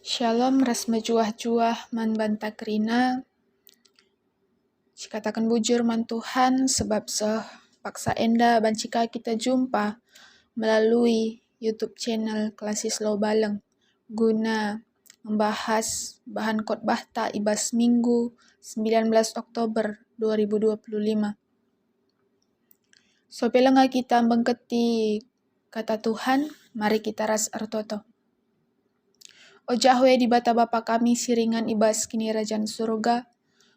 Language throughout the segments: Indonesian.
Shalom ras mejuah-juah man banta kerina. Cikatakan bujur man Tuhan sebab paksa enda bancika kita jumpa melalui YouTube channel Klasis Slow Baleng guna membahas bahan khotbah ta ibas Minggu 19 Oktober 2025. So pelenga kita bengketi kata Tuhan, mari kita ras artoto. O Jahwe di bata Bapa kami siringan ibas kini Rajan Surga,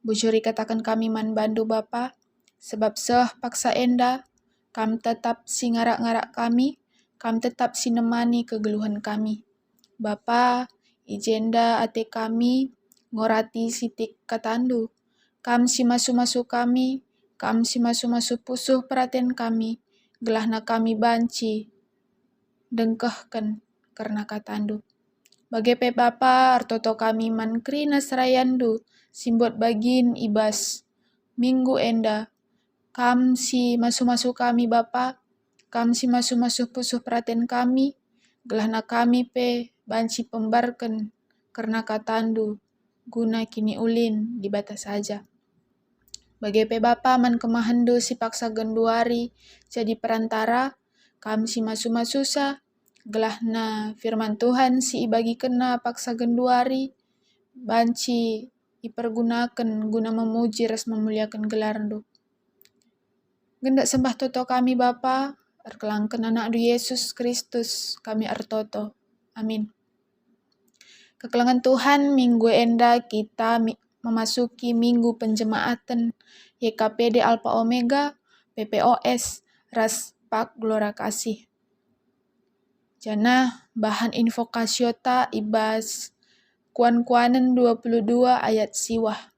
bujuri katakan kami man bandu Bapa, sebab paksa enda, kam tetap singarak-ngarak kami, kam tetap sinemani kegeluhan kami. Bapa, ijenda ate kami, ngorati sitik katandu, kam si masu-masu kami, kam si masu-masu pusuh perhatian kami, gelahna kami banci, dengkehkan karena katandu. Bagepe Bapa artoto kami man krina serayandu simbot bagin ibas minggu enda. Kam si masu-masu kami Bapa, kam si masu-masu pusuh perhatian kami, gelahna kami pe banci pembarken karena katandu guna kini ulin di batas saja. Bagepe Bapa man kemahandu si paksa genduari jadi perantara, kam si masu-masu sa, gelahna firman Tuhan si ibagi kena paksa genduari, banci dipergunakan guna memuji ras memuliakan gelarndu. Gendak sembah toto kami Bapa, erkelangkan anak du Yesus Kristus kami artoto. Amin. Kekelangan Tuhan minggu enda kita memasuki minggu penjemaatan YKPD Alpha Omega PPOS ras pak glora kasih. Jana bahan invokasiota ibas kuan-kuanen 22 ayat siwah.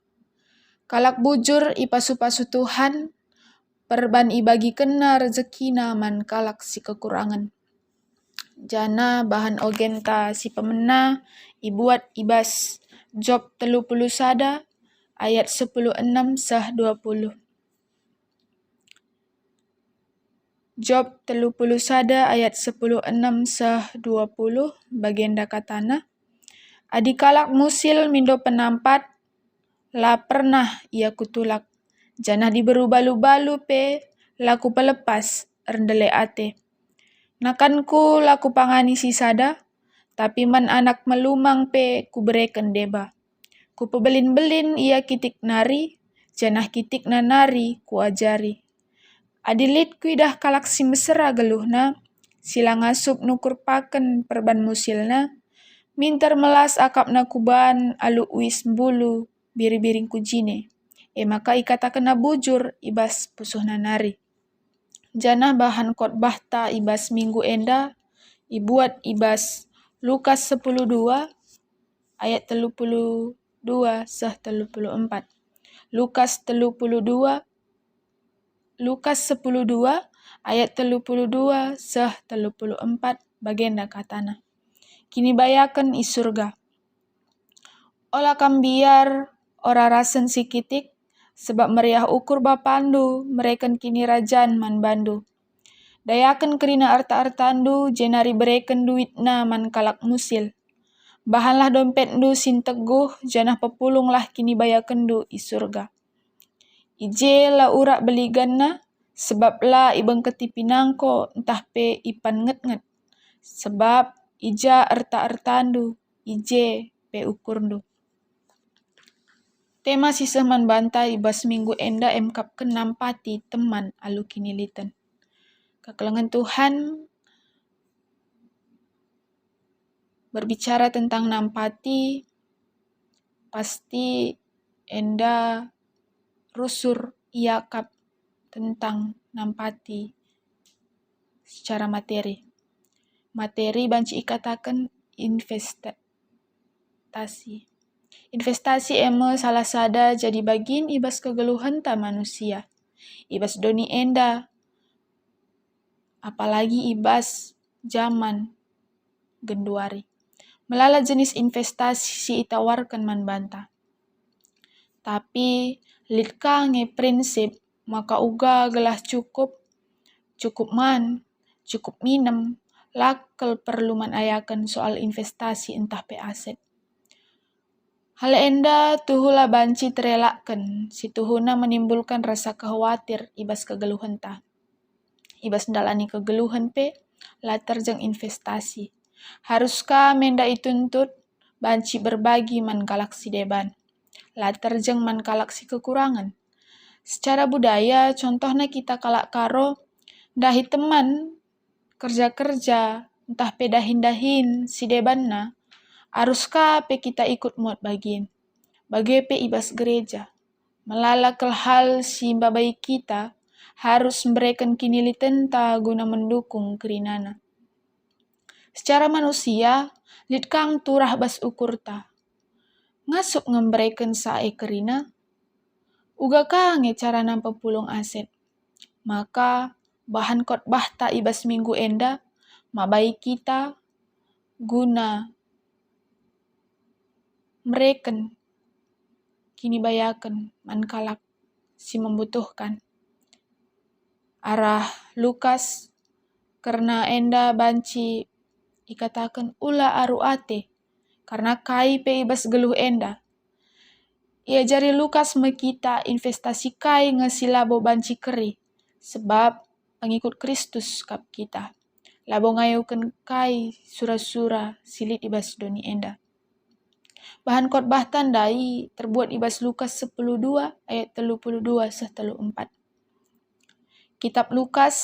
Kalak bujur ipasu-pasu Tuhan, perban ibagi kena rezekina man kalak si kekurangan. Jana bahan ogenta si pemena ibuat ibas Job 31 ayat 16 sah 20. Job 31 ayat 16 sah 20 bagenda katana. Adikalak musil mindo penampat, la pernah ia kutulak. Janah diberu-balu-balu pe, laku pelepas, rendele ate. Nakanku laku pangani sisada, tapi man anak melumang pe kubereken deba. Ku pebelin-belin ia kitik nari, janah kitik na nari kuajari. Adilit kuidah kalak si mesera geluhna, sila ngasup nukur paken perban musilna, minter melas akap na kuban alu uis mbulu biri-biring kujine. Maka ikatakan na bujur ibas pusuh na nari. Janah bahan khotbah ta ibas minggu enda, ibuat ibas Lukas 12 ayat 32 sah 34. Lukas 12 ayat 32 sah 34 bagenda katana. Kini bayakan i surga. Ola kam biar ora rasen sikitik, sebab meriah ukur bapandu, mereken kini rajan man bandu. Dayakan kerina arta-artandu, jenari bereken duitna man kalak musil. Bahanlah dompetndu sin teguh, janah pepulunglah kini bayakendu i surga. Ije la urak beliganna, sebab la ibengketi pinangko entah pe ipan nget-nget. Sebab ija arta-artandu, ije pe ukurndu. Tema sisah man banta ibas minggu enda emkap kenampati teman alu kinilitan. Kekelangan Tuhan berbicara tentang nampati, pasti enda rusur iakap tentang nampati secara materi. Materi banci ikatakan investasi. Investasi eme salah sada jadi bagin ibas kegeluhan ta manusia. Ibas doni enda. Apalagi ibas zaman genduari. Melala jenis investasi si itawarkan man banta. Tapi litka nge prinsip maka uga gelah cukup man, cukup minem, lakel perlu man ayakan soal investasi entah pe aset. Hal enda tuhula banci terelakkan, si tuhuna menimbulkan rasa khawatir ibas kegeluhan ta. Ibas ndalani kegeluhan pe, latar jang investasi. Haruskah menda ituntut banci berbagi man galaksi deban. Latar jang man galaksi kekurangan. Secara budaya, contohnya kita kalak karo dahi teman kerja-kerja, entah pe dahin-dahin si debanna, haruskah pe kita ikut muat bagin. Bage pe ibas gereja. Melala hal si babai kita harus memberikan kinili tenta guna mendukung kerinana. Secara manusia, litkang turah bas ukur ta. Ngasuk memberikan sae kerina, uga kange cara nampa pulung aset. Maka bahan khotbah ta ibas minggu enda, mabai kita guna mereken kini bayakan mankalak si membutuhkan. Arah Lukas karena enda banci ikatakan ula aru ate karena kai pe ibas geluh enda. Ia jari Lukas mekita investasi kai ngasilabo banci keri sebab pengikut Kristus kap kita. Labo ngayukan kai sura-sura silit ibas doni enda. Bahan khotbah tandai terbuat ibas Lukas 10:2 ayat 32-34. Kitab Lukas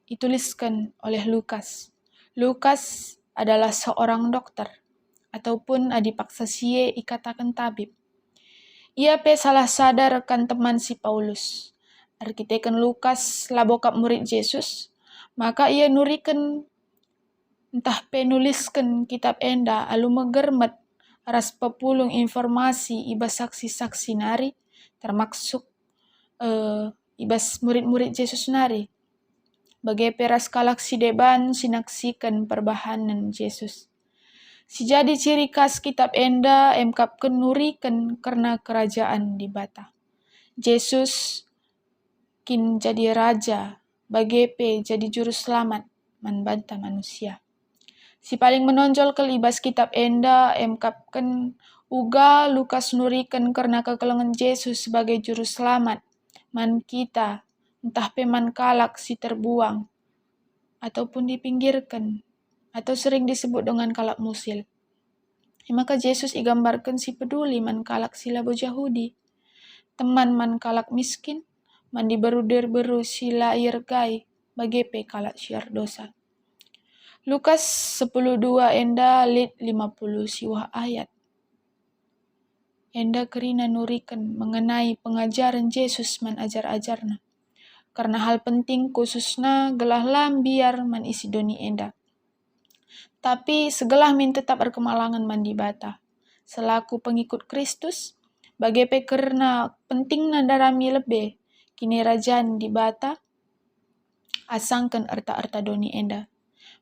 dituliskan oleh Lukas. Lukas adalah seorang dokter ataupun adipaksa sie ikatakan tabib. Ia pe salah sadar rekan teman si Paulus. Arkiteken Lukas labokap murid Yesus, maka ia nurikan entah penuliskan kitab enda alu megermet ras pepulung informasi ibas saksi-saksi nari termasuk ibas murid-murid Yesus nari. Bagai peras kalak si deban sinaksikan perbahanan Yesus. Si jadi ciri khas kitab enda emkapken nurikan karena kerajaan di bata. Yesus kin jadi raja, bagai pe jadi juru selamat manbanta manusia. Si paling menonjol kelibas kitab enda emkapken uga Lukas nurikan karena kekelengan Yesus sebagai juru selamat man kita entah pe man kalak si terbuang ataupun dipinggirkan atau sering disebut dengan kalak musil. Maka Yesus igambarkan si peduli man kalak si labo Yahudi, teman man kalak miskin, man diberu-beru si lair gai bage pe kalak syiar dosa. Lukas 10:2 enda lit 50 siwah ayat. Enda kerina nurikan mengenai pengajaran Yesus man ajar-ajarna. Karena hal penting khususna gelah lambiar man isi doni enda. Tapi segelah min tetap berkemalangan man di bata. Selaku pengikut Kristus, bage pe karena pentingna darami lebe kini rajaan di bata, asangkan erta-erta doni enda.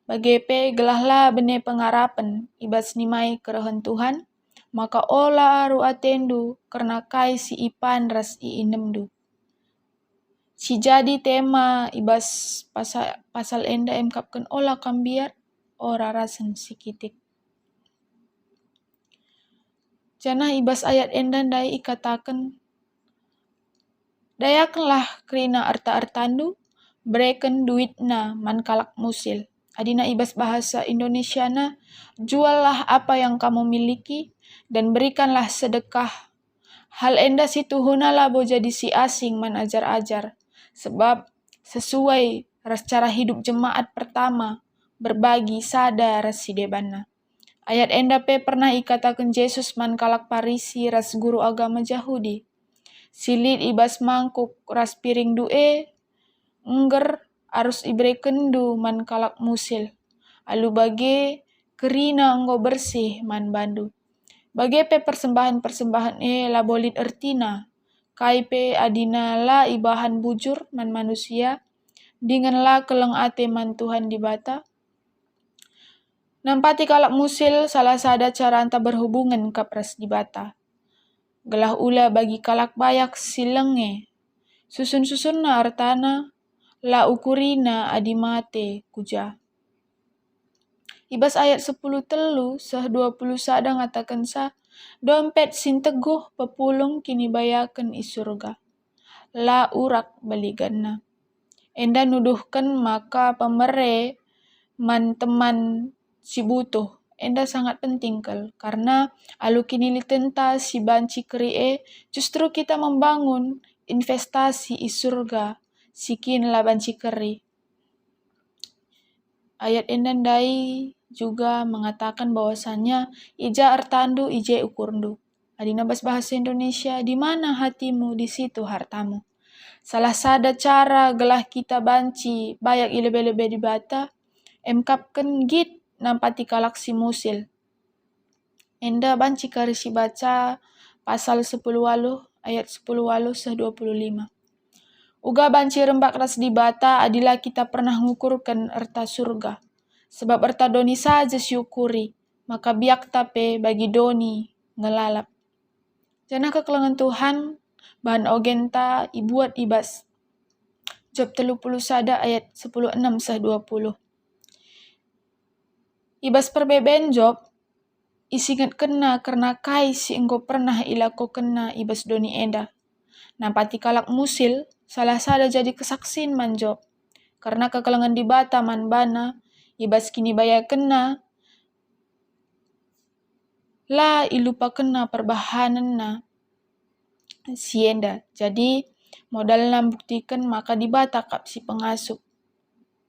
Bage pe gelahlah bene pengarapan ibas nimai kerehan Tuhan, maka ola aru atendu karena kai si ipan ras iinemdu. Si jadi tema ibas pasal enda emkapkan ola kambiar ora rasan sikitik. Jana ibas ayat enda ndai ikatakan dayakanlah kerina arta-artandu bereken duitna man kalak musil. Adina ibas bahasa Indonesiana, juallah apa yang kamu miliki dan berikanlah sedekah. Hal enda si tuhuna labo jadi si asing man ajar-ajar. Sebab sesuai ras cara hidup jemaat pertama, berbagi sada ras si debanna. Ayat enda pe pernah ikatakan Yesus man kalak Parisi ras guru agama Yahudi. Silit ibas mangkuk ras piring due, engger harus iberikan du man kalak musil. Alu bage kerina enggo bersih man bandu. Bage pe persembahan-persembahan labolit ertina. Kai pe adina la ibahan bujur man manusia. Dengan la keleng ate man Tuhan di bata. Nampati kalak musil salah sada cara anta berhubungan kapras di bata. Gelah ula bagi kalak bayak silenge. Susun-susunna artana la ukurina adimate kuja. Ibas ayat 10 telu, sah 20 sada ngatakan sa, dompet sin teguh pepulung kini bayakan i surga. La urak baliganna. Enda nuduhkan maka pemere man teman si butuh. Enda sangat penting karena alu kini litenta si banci kerie justru kita membangun investasi i surga sikin la banci keri. Ayat endan dai juga mengatakan bahwasannya ija artandu ije ukurndu. Adina bahasa Indonesia, di mana hatimu di situ hartamu. Salah sada cara gelah kita banci bayak ilebe-lebe di bata, emkapkan git nampati kalaksi musil. Enda banci karisi baca pasal 10 waluh ayat 10 waluh sah 25. Uga banci rembak ras di bata adilah kita pernah ngukurkan erta surga. Sebab erta doni saja syukuri, maka biak tape bagi doni ngelalap. Jana kekelangan Tuhan, bahan ogenta ibuat ibas. Job 30 sada ayat 10:6 sah 20. Ibas perbeben Job, isingat kena karena kai si engkau pernah ilako kena ibas doni enda. Nampati kalak musil, salah sada jadi kesaksin man Job. Karena kekelangan di bata man bana, ibas kini baya kena, la ilupa kena perbahanan na sienda. Jadi modal buktikan maka di bata kap si pengasuh.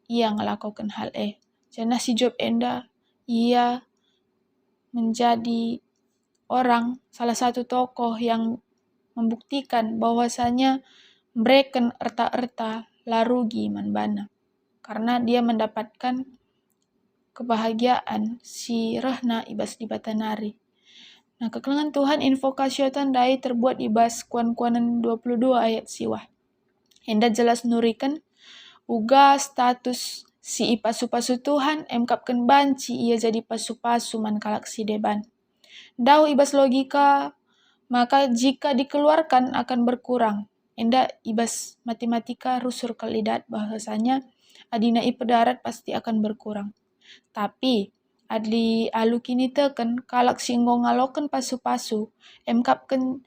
Ia ngelakukan hal Jana si Job enda, ia menjadi orang, salah satu tokoh yang membuktikan bahwasanya mereka erta-erta la rugi man bana. Karena dia mendapatkan kebahagiaan si rehna ibas di batanari. Nah, kekelangan Tuhan info kasyatan dai terbuat ibas kuan-kuanan 22 ayat siwah. Hendak jelas nurikan uga status si pasu-pasu Tuhan emkapkan banci ia jadi pasu-pasu man kalak si deban. Dau ibas logika, maka jika dikeluarkan akan berkurang. Enda ibas matematika rusur kalidat bahasanya adina ipe darat pasti akan berkurang. Tapi adli alu kini teken kalak singgo ngaloken pasu-pasu emkapkan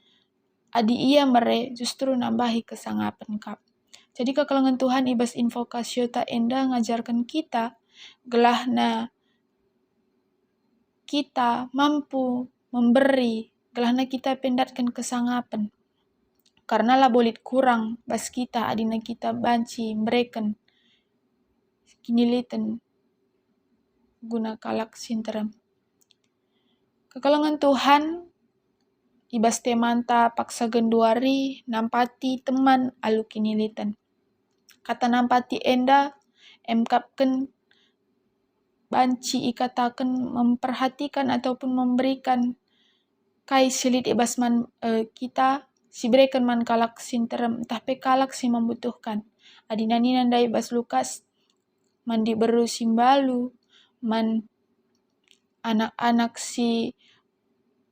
adi ia mere justru nambahi kesangapan kap. Jadi kekelangan Tuhan ibas info kasyota enda ngajarkan kita gelahna kita mampu memberi, gelahna kita pendatkan kesangapan. Karena lah bolit kurang bas kita adina kita banci mereken kiniliten guna kalak sinterem. Kekelangan Tuhan ibas temanta paksa genduari nampati teman alu kinilitan. Kata nampati enda emkapkan banci ikatakan memperhatikan ataupun memberikan kai silit ibas man kita si berikan man kalak sinterem tapi kalak si membutuhkan. Adina ninanda ibas Lukas mandi beru simbalu man anak-anak si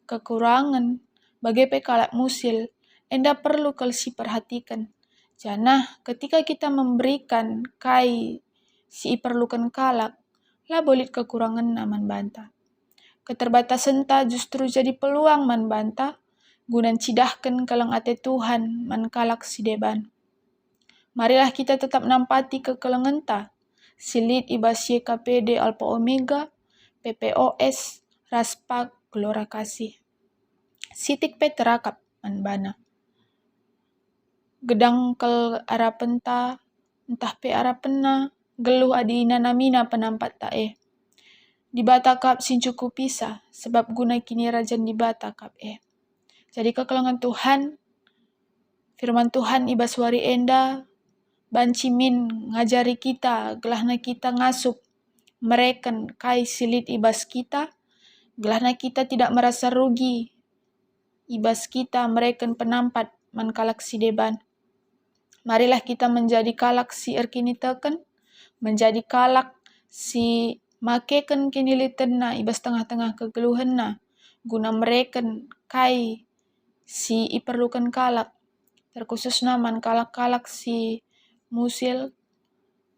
kekurangan bagepe kalak musil enda perlu kal si perhatikan. Jana ketika kita memberikan kai si perlukan kalak lah bolit kekurangan man banta. Keterbatasan ta justru jadi peluang man banta gunan cidahkan kalang ate Tuhan man kalak si deban. Marilah kita tetap nampati kekelangan ta. Silit ibas YKPD Alpha Omega, PPOS, Raspak, Gelora Kasih. Sitik pe terakap man bana. Gedang kel arapenta, entah pe arapena, geluh adina namina penampat tae. Di bata kap sin cukup pisah, sebab guna kini rajan di bata kap Jadi kekelangan Tuhan, firman Tuhan ibas wari enda, banci min ngajari kita, gelahna kita ngasup, mereken kai silit ibas kita, gelahna kita tidak merasa rugi, ibas kita mereken penampat man kalak si deban. Marilah kita menjadi kalak si erkini teken, menjadi kalak si makeken kinilitenna ibas tengah-tengah kegeluhenna, guna mereken kai si iperlukan kalak, terkhususna man kalak-kalak si musil,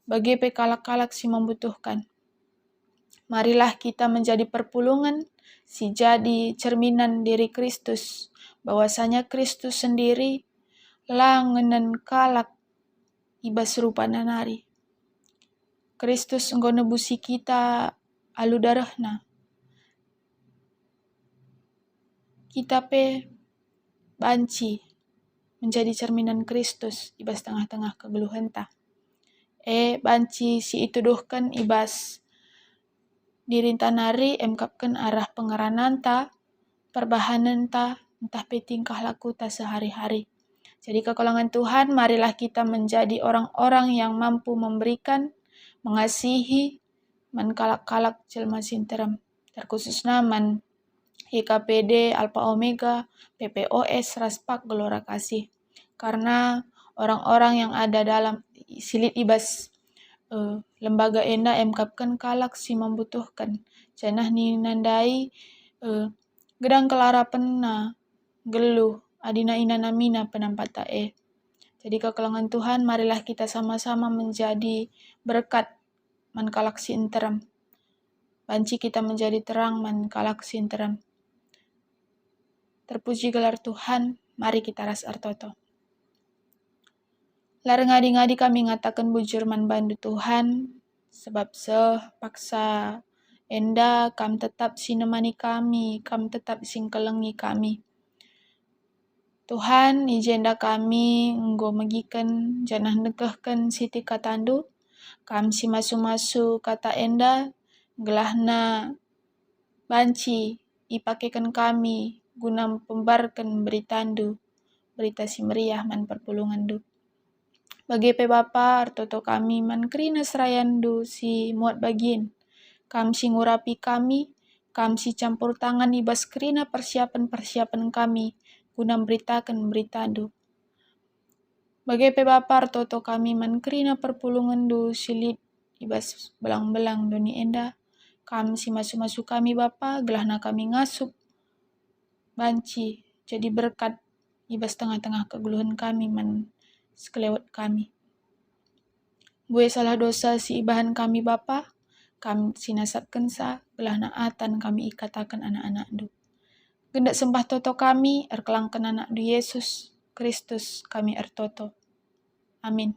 bagepe kalak-kalak si membutuhkan. Marilah kita menjadi perpulungan, si jadi cerminan diri Kristus, bahwasanya Kristus sendiri langenan kalak ibas rupa nanari. Kristus engkau nebusi kita alu darahna. Kita pe banci menjadi cerminan Kristus ibas tengah-tengah kegeluhanta. Banci si itu dohkan ibas dirinta nari emkapkan arah pengerananta, perbahananta, entah pe tingkah laku ta sehari-hari. Jadi kekulangan Tuhan, marilah kita menjadi orang-orang yang mampu memberikan, mengasihi, menkalak-kalak jelma sinterem. Terkhususnya man YKPD, Alpha Omega, PPOS, Raspak, Gelora Kasih. Karena orang-orang yang ada dalam silit ibas lembaga enda emkapkan kalak si membutuhkan. Janah ni nandai gedang kelarapan na geluh adina ina namina penampat tae. Jadi kekulangan Tuhan, marilah kita sama-sama menjadi berkat mankalak si interam. Banci kita menjadi terang mankalak si interam. Terpuji gelar Tuhan, mari kita ras artoto. Lar ngadi-ngadi kami ngatakan bujur man bandu Tuhan, sebab paksa enda kam tetap sinemani kami, kam tetap singkelengi kami. Tuhan, ijenda kami nggo megikan janah negahkan siti katandu, kam si masu-masu kata enda, gelahna banci ipakekan kami guna pembarkan beritandu, berita si meriah man perpulungan du. Bagi pe Bapa, artoto kami man kerina serayandu si muat bagin, kam si ngurapi kami, kam si campur tangan ibas kerina persiapan-persiapan kami, guna beritakan beritandu. Bagi pe Bapa, artoto kami man kerina perpulungan du silit ibas belang-belang doni enda, kam si masu-masu kami Bapa, gelahna kami ngasup, banci, jadi berkat ibas tengah-tengah kegeluhan kami man sekelewat kami. Gue salah dosa si ibahan kami Bapa, kami sinasapkan sa, gelahna atan kami ikatakan anak-anak du. Gendak sembah toto kami, erkelangkan anak du Yesus Kristus kami ertoto. Amin.